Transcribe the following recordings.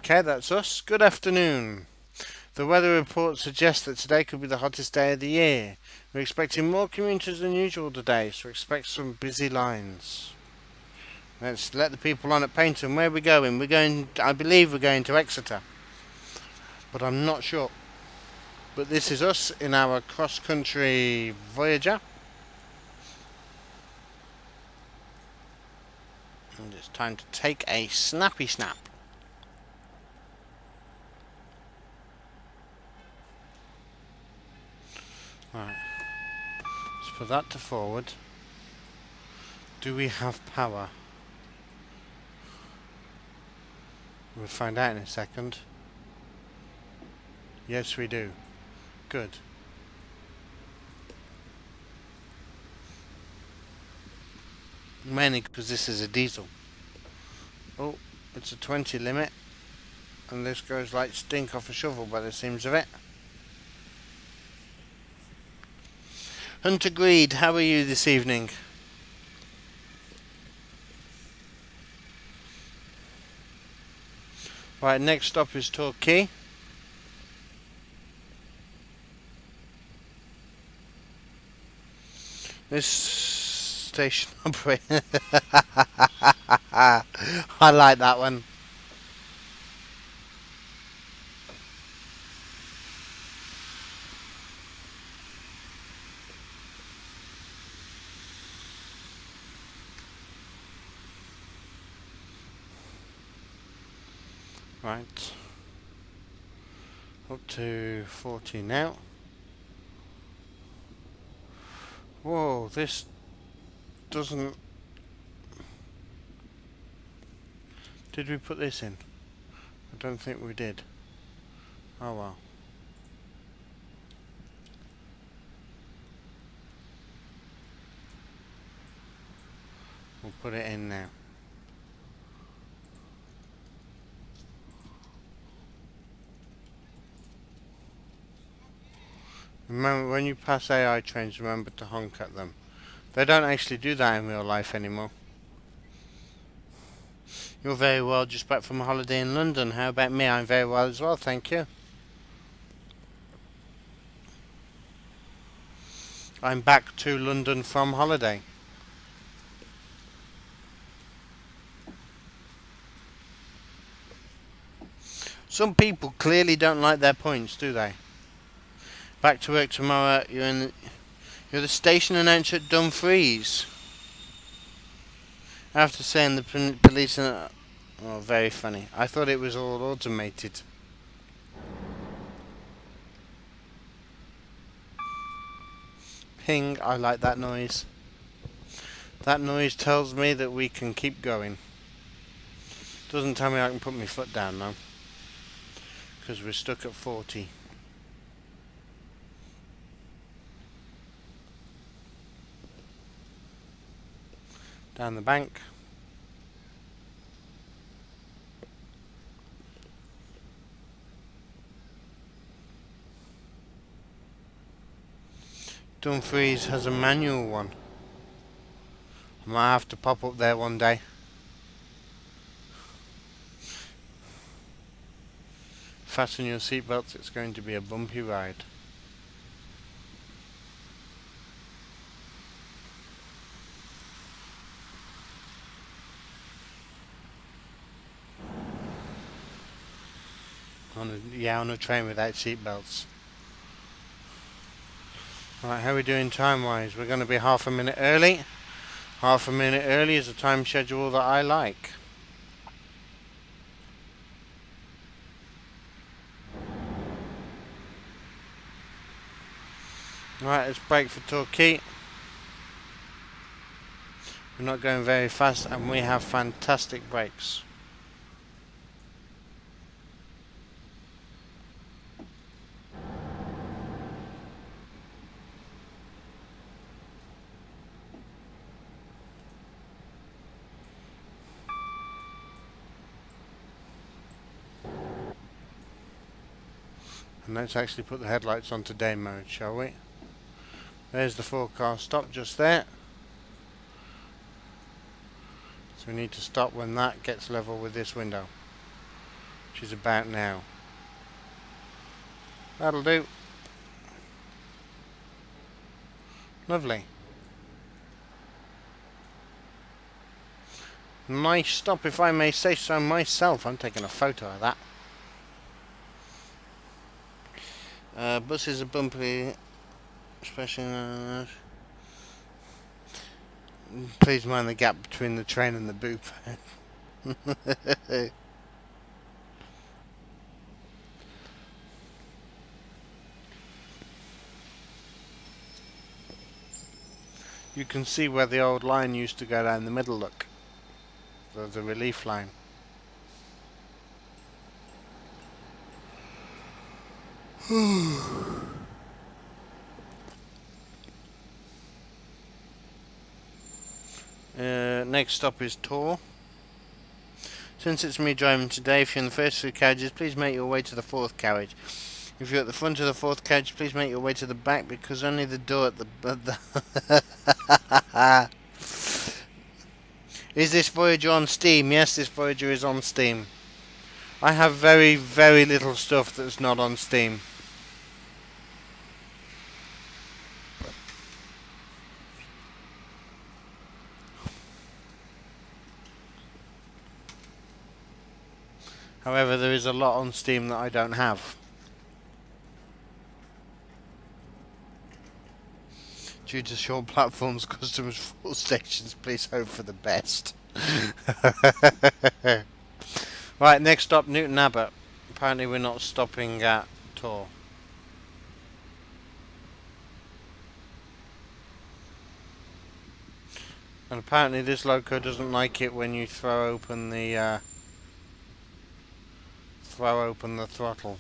Okay, that's us. Good afternoon. The weather report suggests that today could be the hottest day of the year. We're expecting more commuters than usual today, so expect some busy lines. Let's let the people on at Paynton. Where are we going? I believe we're going to Exeter, but I'm not sure. But this is us in our cross-country Voyager. And it's time to take a snappy snap. Right. Let's put that to forward. Do we have power? We'll find out in a second. Yes, we do. Good. Mainly because this is a diesel. Oh, it's a 20 limit. And this goes like stink off a shovel by the seams of it. Hunter Greed, how are you this evening? Right, next stop is Torquay. This station operator. I like that one. Right. Up to 40 now. Whoa, this doesn't... Did we put this in? I don't think we did. Oh well. We'll put it in now. Remember, when you pass AI trains, remember to honk at them. They don't actually do that in real life anymore. You're very well, just back from a holiday in London. How about me? I'm very well as well, thank you. I'm back to London from holiday. Some people clearly don't like their points, do they? Back to work tomorrow. You're the station announcer at Dumfries. After saying the police... Oh, very funny. I thought it was all automated. Ping, I like that noise. That noise tells me that we can keep going. Doesn't tell me I can put my foot down though. Because we're stuck at 40. Down the bank. Dumfries has a manual one. I might have to pop up there one day. Fasten your seatbelts, it's going to be a bumpy ride. On a train without seatbelts. Right, how are we doing time-wise? We're going to be half a minute early. Half a minute early is a time schedule that I like. Right, let's brake for Torquay. We're not going very fast and we have fantastic brakes. And let's actually put the headlights onto day mode, shall we? There's the forecast stop just there. So we need to stop when that gets level with this window. which is about now. That'll do. Lovely. Nice stop, if I may say so myself. I'm taking a photo of that. Buses are bumpy, especially. Please mind the gap between the train and the boop. You can see where the old line used to go down the middle, look. The relief line. Next stop is Tor. Since it's me driving today, if you're in the first three carriages, please make your way to the fourth carriage. If you're at the front of the fourth carriage, please make your way to the back, because only the door at the Is this Voyager on Steam? Yes, this Voyager is on Steam. I have very, very little stuff that's not on Steam. However, there is a lot on Steam that I don't have. Due to short platforms, customers, full stations, please hope for the best. Right, next stop, Newton Abbot. Apparently we're not stopping at Tor. And apparently this loco doesn't like it when you throw open the throttle.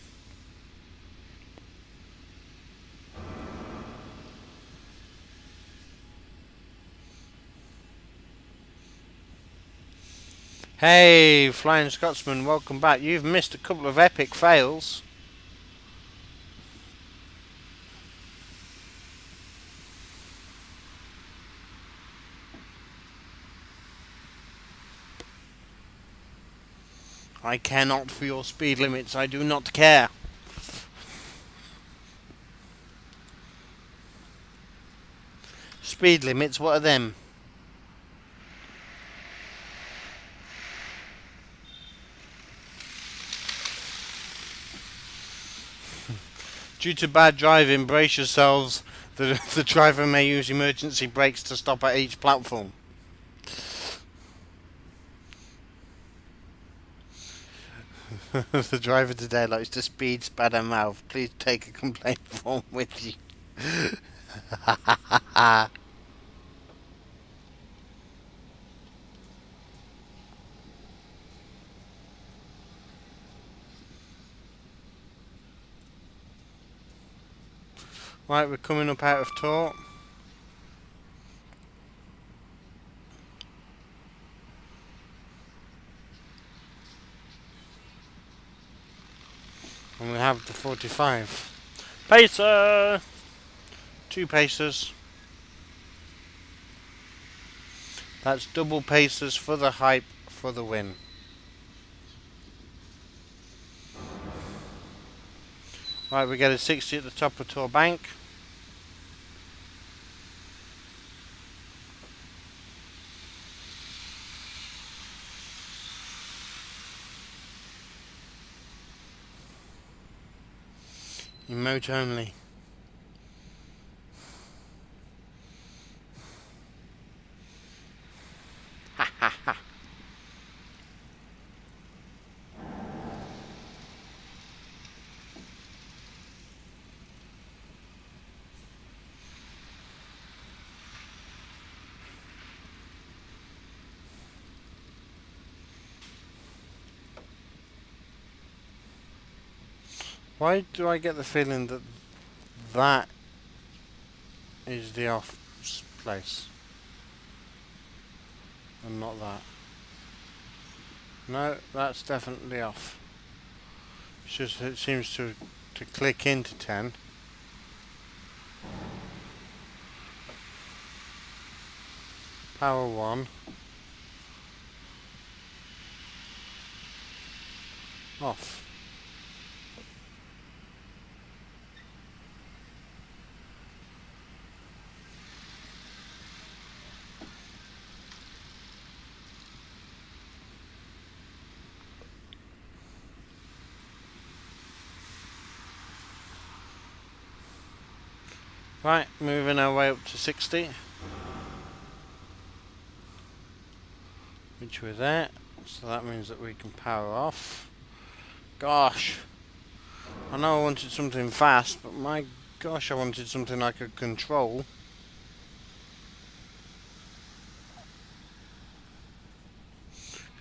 Hey, Flying Scotsman, welcome back. You've missed a couple of epic fails. I care not for your speed limits, I do not care. Speed limits, what are them? Due to bad driving, brace yourselves. The driver may use emergency brakes to stop at each platform. The driver today likes to speed, spat and mouth. Please take a complaint form with you. Right, we're coming up out of Tor. And we have the 45. Pacer! 2 pacers. That's double pacers for the hype, for the win. Right, we get a 60 at the top of Tor Bank. Emote only. Ha ha ha. Why do I get the feeling that that is the off place and not that? No, that's definitely off. It's just it seems to click into 10. Power 1. Off. Right, moving our way up to 60. Which we're there. So that means that we can power off. Gosh. I know I wanted something fast, but my gosh, I wanted something I could control.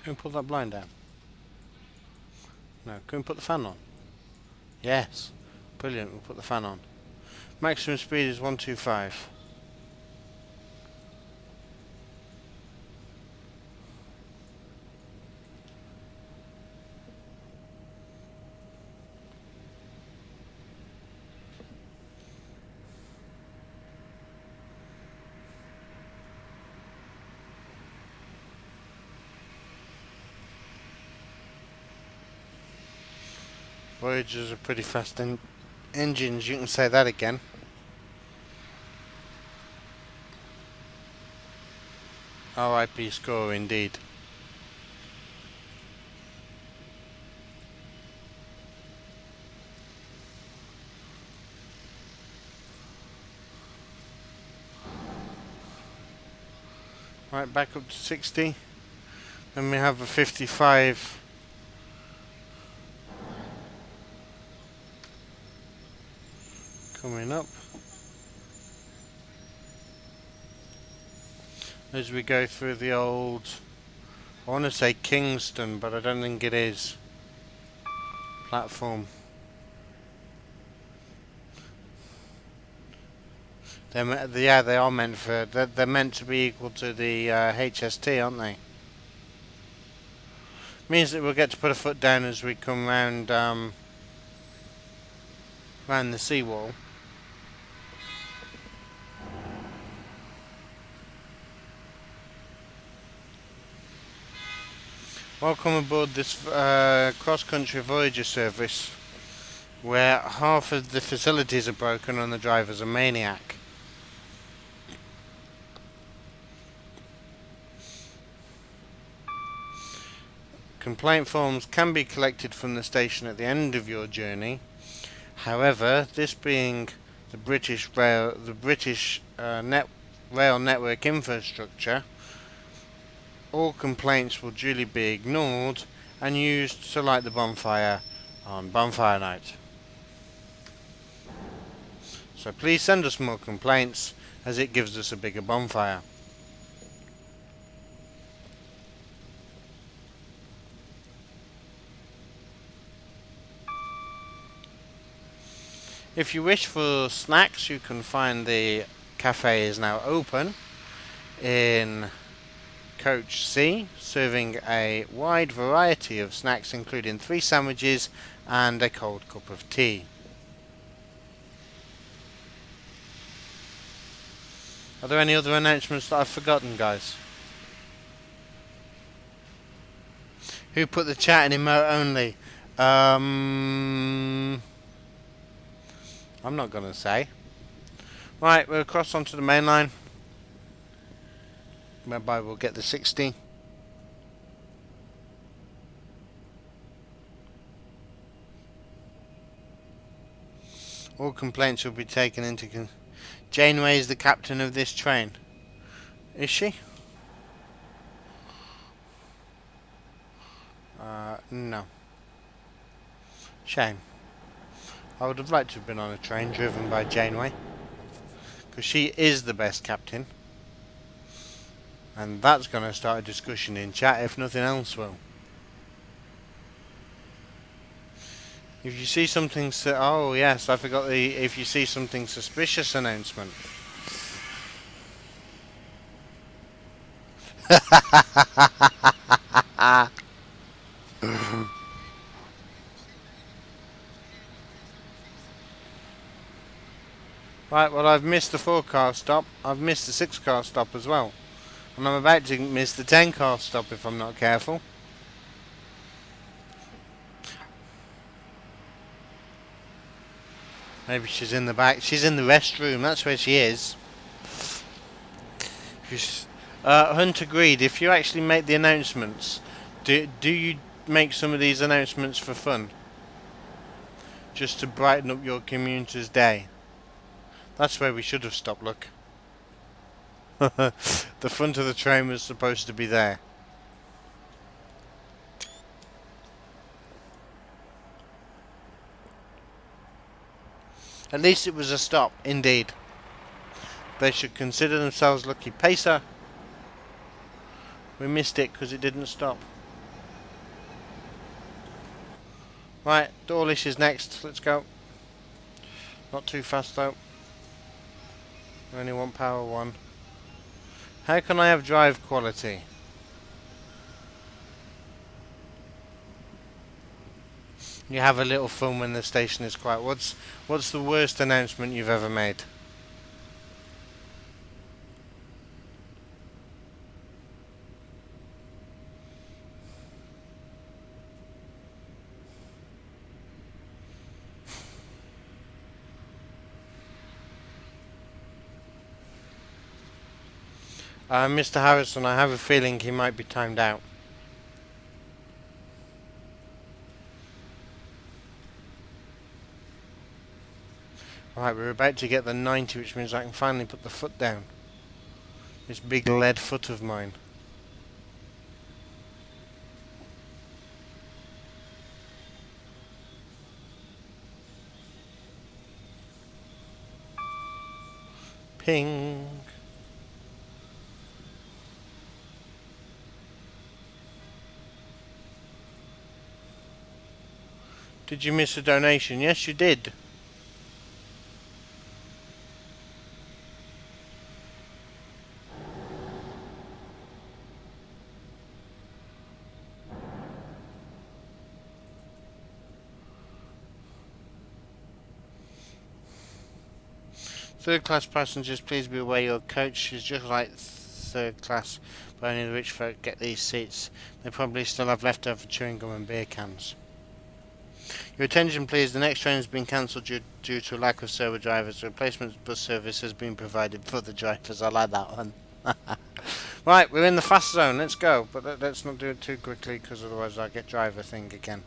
Can we pull that blind down? No, can we put the fan on? Yes. Brilliant, we'll put the fan on. Maximum speed is 125. Voyagers are pretty fast engines, you can say that again. RIP score indeed. Right, back up to 60. Then we have a 55. Coming up. As we go through the old, I want to say Kingston, but I don't think it is, platform. Yeah, they are meant for, they're meant to be equal to the HST, aren't they? Means that we'll get to put a foot down as we come round round the seawall. Welcome aboard this cross-country Voyager service, where half of the facilities are broken and the driver's a maniac. Complaint forms can be collected from the station at the end of your journey. However, this being the British rail network infrastructure, all complaints will duly be ignored and used to light the bonfire on bonfire night. So please send us more complaints, as it gives us a bigger bonfire. If you wish for snacks, you can find the cafe is now open in Coach C, serving a wide variety of snacks, including 3 sandwiches and a cold cup of tea. Are there any other announcements that I've forgotten, guys? Who put the chat in emote only? I'm not going to say. Right, we'll cross onto the main line, whereby we'll get the 60. All complaints will be taken into Janeway is the captain of this train. Is she? No. Shame. I would have liked to have been on a train driven by Janeway, because she is the best captain. And that's going to start a discussion in chat, if nothing else will. If you see something, oh yes, I forgot the if you see something suspicious announcement. Right, well I've missed the 4-car stop, I've missed the 6-car stop as well. And I'm about to miss the 10-car stop if I'm not careful. Maybe she's in the back. She's in the restroom. That's where she is. Hunter Greed, if you actually make the announcements, do you make some of these announcements for fun? Just to brighten up your commuter's day? That's where we should have stopped, look. The front of the train was supposed to be there. At least it was a stop, indeed. They should consider themselves lucky. Pacer! We missed it because it didn't stop. Right, Dawlish is next. Let's go. Not too fast though. We only want power 1. How can I have drive quality? You have a little fun when the station is quiet. What's the worst announcement you've ever made? Mr. Harrison, I have a feeling he might be timed out. Right, we're about to get the 90, which means I can finally put the foot down. This big lead foot of mine. Ping. Did you miss a donation? Yes, you did. Third class passengers, please be aware your coach is just like third class, but only the rich folk get these seats. They probably still have leftover chewing gum and beer cans. Your attention please, the next train has been cancelled due to a lack of sober drivers. A replacement bus service has been provided for the drivers. I like that one. Right, we're in the fast zone, let's go. But let's not do it too quickly, because otherwise I'll get driver thing again.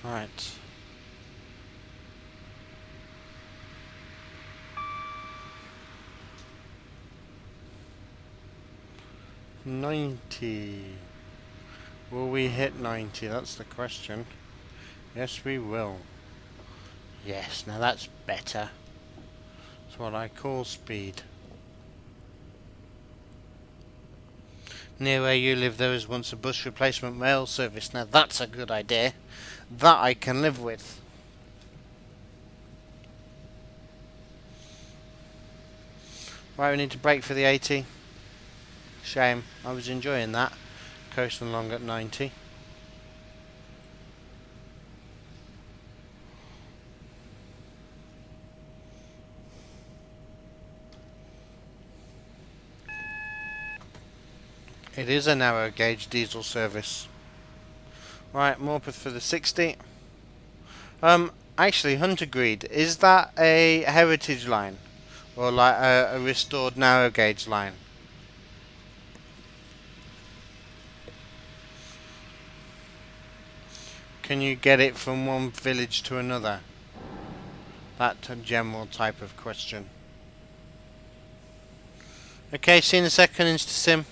Right. $90. Will we hit 90? That's the question. Yes, we will. Yes, now that's better. That's what I call speed. Near where you live there was once a bus replacement rail service. Now that's a good idea. That I can live with. Right, we need to brake for the 80. Shame. I was enjoying that. Coasting along at 90. It is a narrow gauge diesel service. Right, Morpeth for the 60. Actually, Hunter Greed, is that a heritage line? Or like a restored narrow gauge line? Can you get it from one village to another? That general type of question. Okay, see you in a second, InstaSim.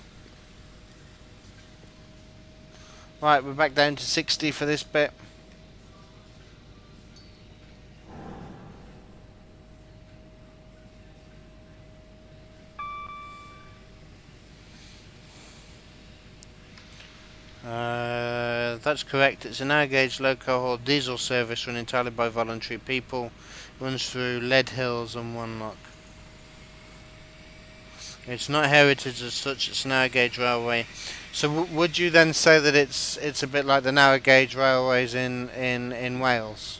Right, we're back down to 60 for this bit. that's correct. It's a narrow gauge low cohort diesel service run entirely by voluntary people. It runs through Lead Hills and One Lock. It's not heritage as such, it's a narrow gauge railway. So would you then say that it's a bit like the narrow gauge railways in Wales?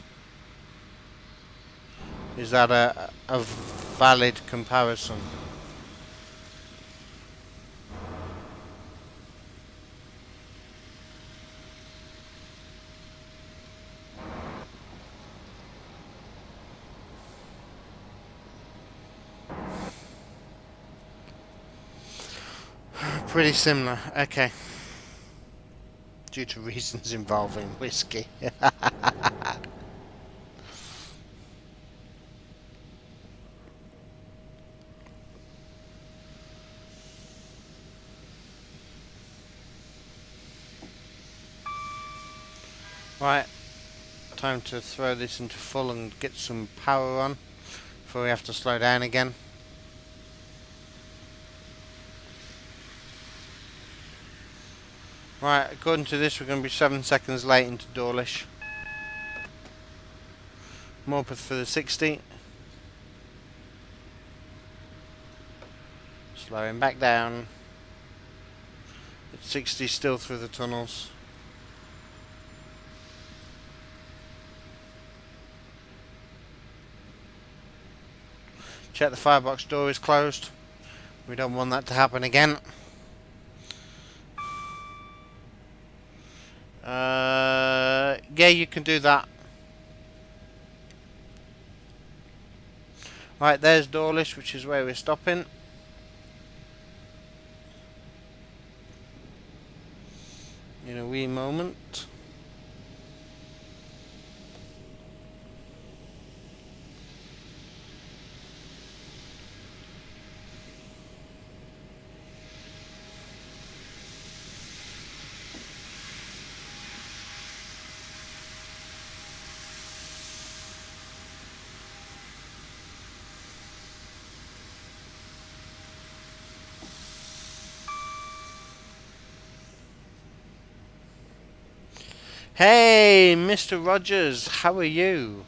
Is that a valid comparison? Pretty similar, okay. Due to reasons involving whiskey. Right, time to throw this into full and get some power on before we have to slow down again. Right, according to this we're going to be 7 seconds late into Dawlish. Morpeth for the 60. Slowing back down. It's 60 still through the tunnels. Check the firebox door is closed. We don't want that to happen again. Yeah, you can do that. Right, there's Dawlish, which is where we're stopping. In a wee moment. Hey, Mr. Rogers, how are you?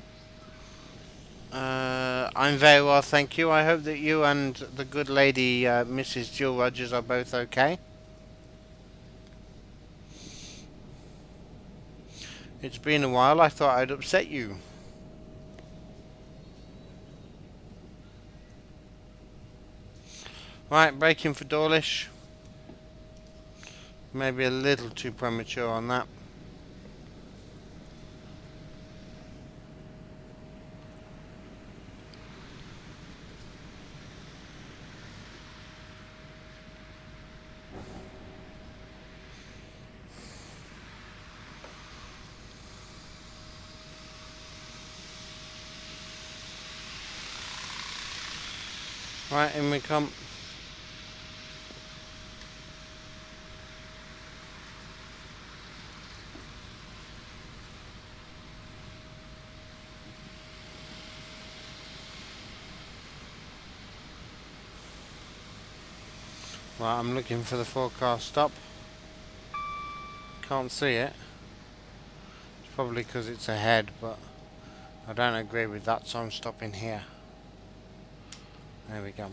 I'm very well, thank you. I hope that you and the good lady, Mrs. Jill Rogers, are both okay. It's been a while, I thought I'd upset you. Right, braking for Dawlish. Maybe a little too premature on that. Right, in we come. Right, I'm looking for the forecast stop. Can't see it. It's probably because it's ahead, but I don't agree with that, so I'm stopping here. There we go.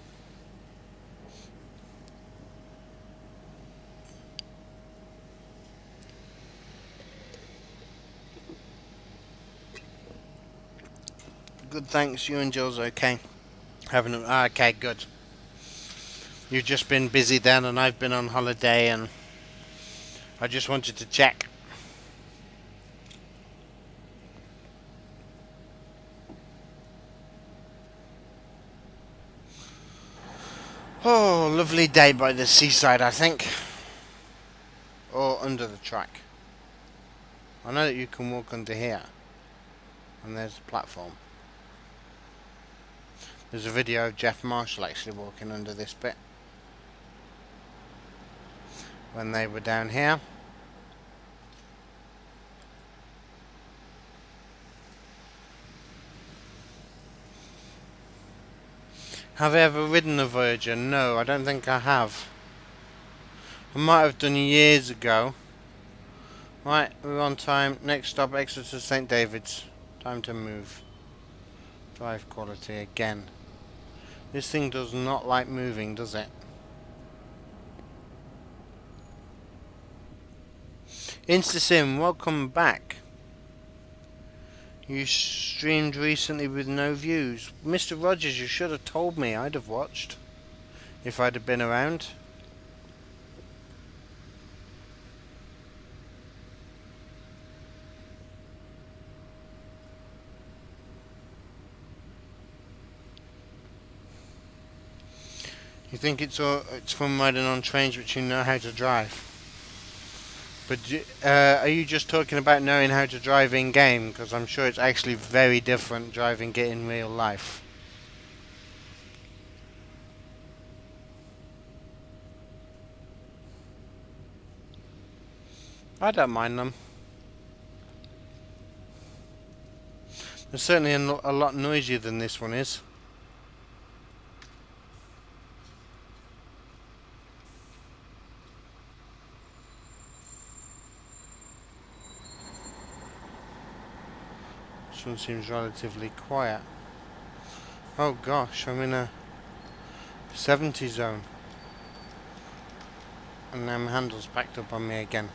Good, thanks. You and Jill's okay? Okay, good. You've just been busy then, and I've been on holiday, and I just wanted to check. Oh, lovely day by the seaside, I think. Or under the track. I know that you can walk under here. And there's the platform. There's a video of Jeff Marshall actually walking under this bit. When they were down here. Have I ever ridden a Voyager? No, I don't think I have. I might have done years ago Right, we're on time. Next stop, Exeter St David's. Time to move. Drive quality again. This thing does not like moving, does it? InstaSim, welcome back. You streamed recently with no views. Mr. Rogers, you should have told me. I'd have watched. If I'd have been around. You think it's from riding on trains which you know how to drive? But are you just talking about knowing how to drive in game? Because I'm sure it's actually very different driving it in real life. I don't mind them. They're certainly a lot noisier than this one is. This one seems relatively quiet. Oh gosh, I'm in a 70 zone. And now my handle's backed up on me again.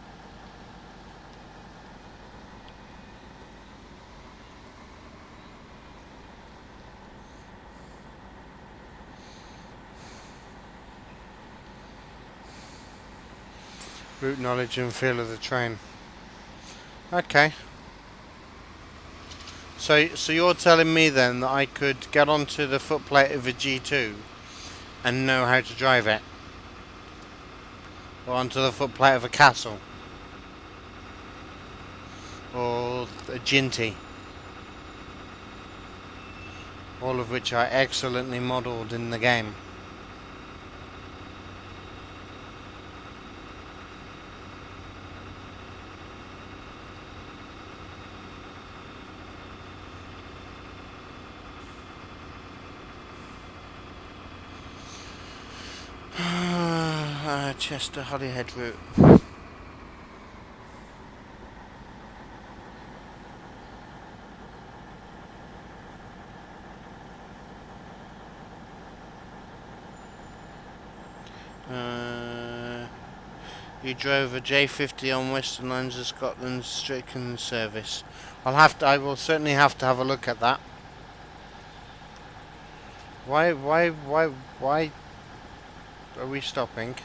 Route knowledge and feel of the train. Okay. So you're telling me then that I could get onto the footplate of a G2 and know how to drive it? Or onto the footplate of a castle? Or a Ginty? All of which are excellently modelled in the game. Chester Holyhead route. You drove a J50 on Western Lines of Scotland's stricken service. I will certainly have to have a look at that. Why are we stopping?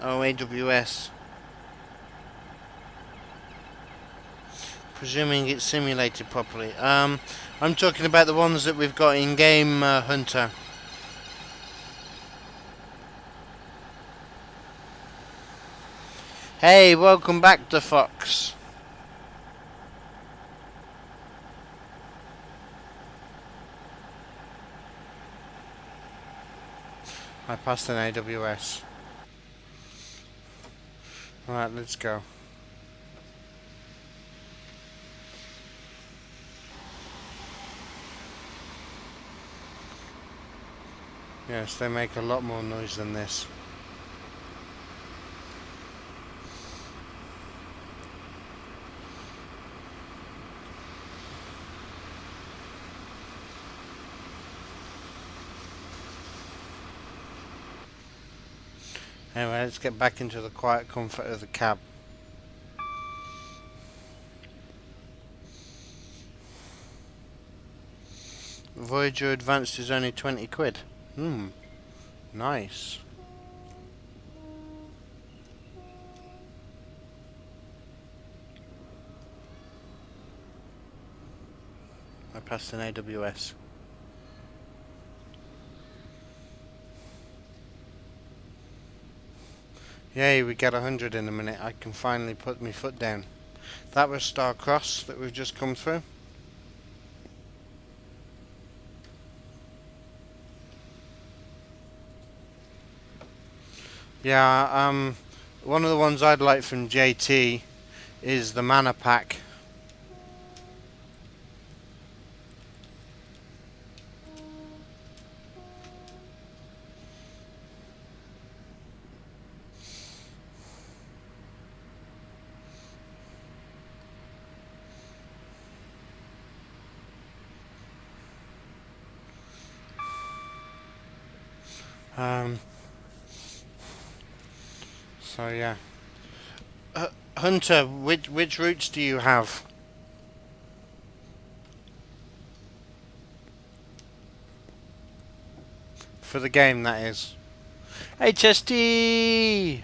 Oh, AWS. Presuming it's simulated properly. I'm talking about the ones that we've got in game, Hunter. Hey, welcome back to Fox. I passed an AWS. Alright, let's go. Yes, they make a lot more noise than this. Anyway, let's get back into the quiet comfort of the cab. Voyager Advanced is only 20 quid. Nice. I passed an AWS. Yay, we get 100 in a minute. I can finally put my foot down. That was Star Cross that we've just come through. Yeah, one of the ones I'd like from JT is the mana pack. Um, so yeah. Hunter, which routes do you have for the game? That is HST.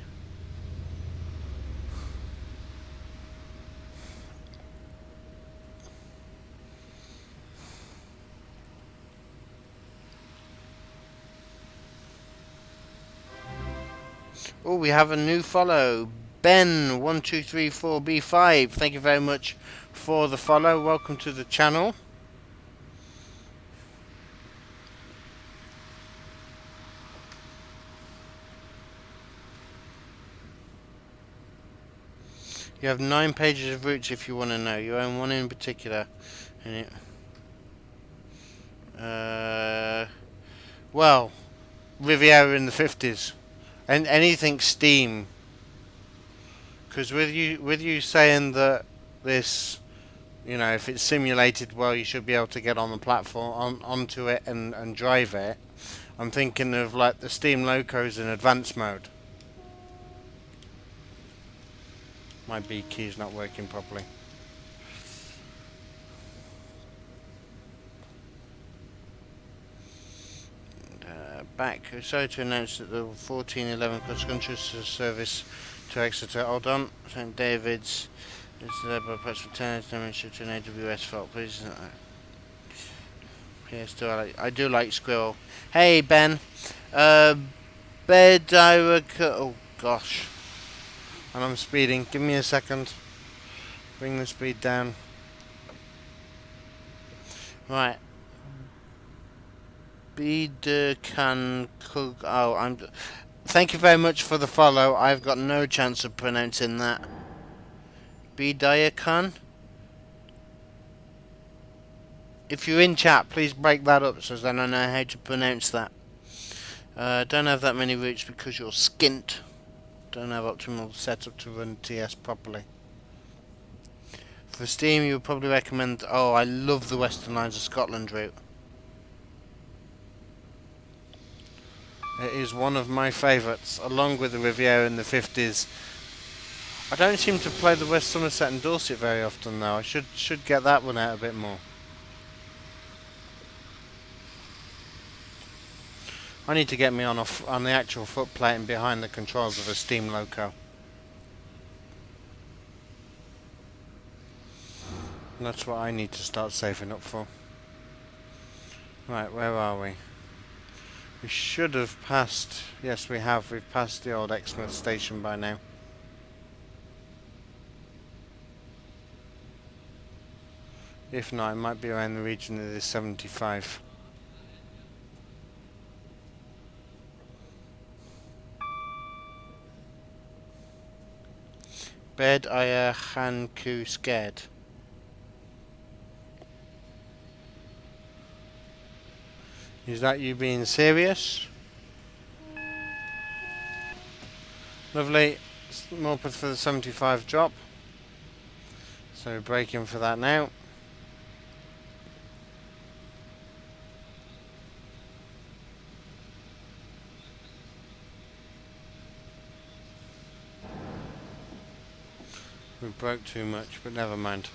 Oh, we have a new follow. Ben1234B5. Thank you very much for the follow. Welcome to the channel. You have 9 pages of routes if you want to know. You own one in particular. And well, Riviera in the 50s. And anything Steam. Because with you saying that this, if it's simulated well, you should be able to get on the platform, onto it and drive it. I'm thinking of like the Steam Locos in advanced mode. My B key's not working properly. Back. Sorry to announce that the 1411 cross-country service to Exeter. Hold on. St David's is there by press return damage to an AWS fault, please. Yes, I do like Squirrel. Hey Ben. Bed oh gosh. And I'm speeding. Give me a second. Bring the speed down. Right. Can cook. Oh, Thank you very much for the follow. I've got no chance of pronouncing that. Bidayakan. If you're in chat, please break that up so then I know how to pronounce that. Don't have that many routes because you're skint. Don't have optimal setup to run TS properly. For Steam, you would probably recommend. Oh, I love the Western Lines of Scotland route. It is one of my favourites, along with the Riviera in the 50s. I don't seem to play the West Somerset and Dorset very often though. I should get that one out a bit more. I need to get me on the actual footplate and behind the controls of a Steam Loco. That's what I need to start saving up for. Right, where are we? We should have passed. Yes, we have. We've passed the old Exmouth station by now. If not, it might be around the region of the 75. Bed Aya Hanku scared. Is that you being serious? Lovely. More for the 75 drop. So braking for that now. We broke too much, but never mind.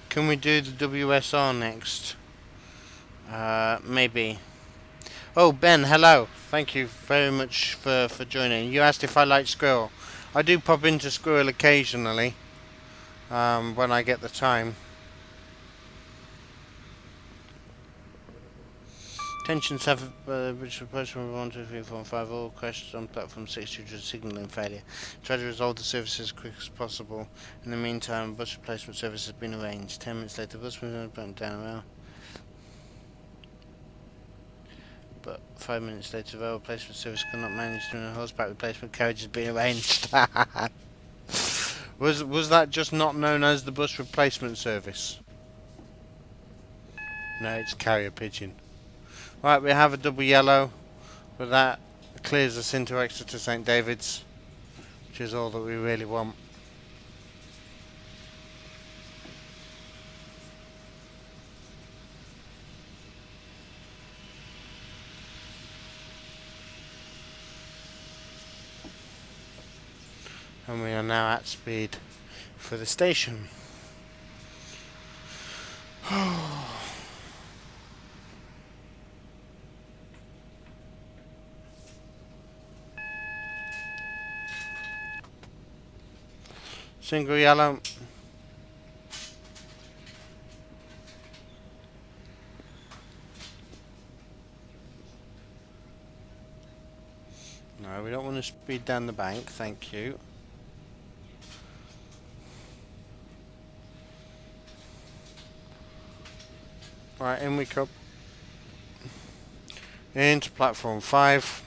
Can we do the WSR next? Maybe. Oh, Ben, hello. Thank you very much for joining. You asked if I like Squirrel. I do pop into Squirrel occasionally, when I get the time. Tension 7, which approach from 1, 2, 3, 4, and 5, all crashed on platform 6 due to signalling failure. Try to resolve the service as quick as possible. In the meantime, bus replacement service has been arranged. 10 minutes later, bus was burnt down around. But 5 minutes later, rail replacement service could not manage to, and a horseback replacement carriage has been arranged. Was that just not known as the bus replacement service? No, it's carrier pigeon. Right, we have a double yellow, but that clears us into Exeter St David's, which is all that we really want. And we are now at speed for the station. Single yellow. No, we don't want to speed down the bank, thank you. Right, in we come. Into platform 5.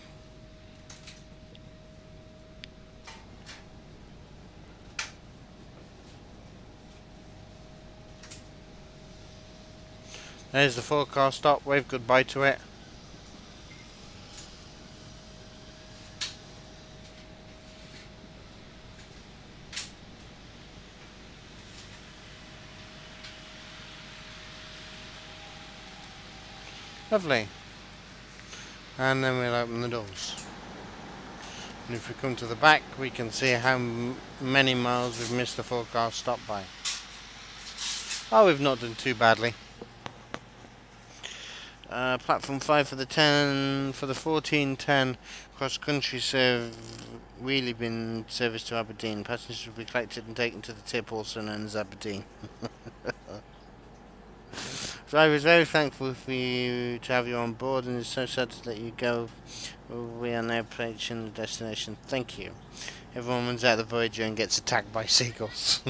There's the forecast stop, wave goodbye to it. Lovely. And then we'll open the doors. And if we come to the back, we can see how many miles we've missed the forecast stop by. Oh, we've not done too badly. Platform 5 for the 1410 cross country serve really been service to Aberdeen. Passengers will be collected and taken to the tip, also known as Aberdeen. So I was very thankful for you to have you on board, and it's so sad to let you go. We are now approaching the destination. Thank you. Everyone runs out of the Voyager and gets attacked by seagulls.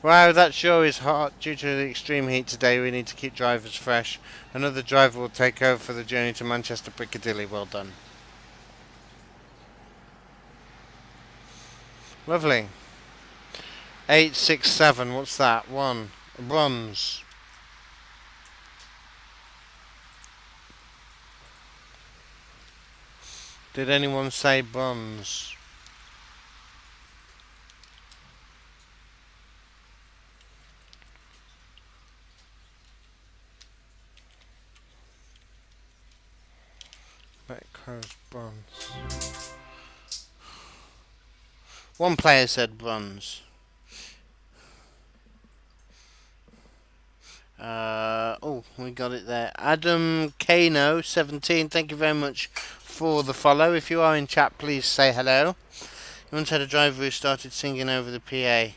Wow, that sure is hot. Due to the extreme heat today, we need to keep drivers fresh. Another driver will take over for the journey to Manchester Piccadilly. Well done. Lovely. 867, what's that? 1. Bronze. Did anyone say bronze? Metco's bronze. One player said bronze. Oh, we got it there. Adam Kano 17. Thank you very much for the follow. If you are in chat, please say hello. You once had a driver who started singing over the PA.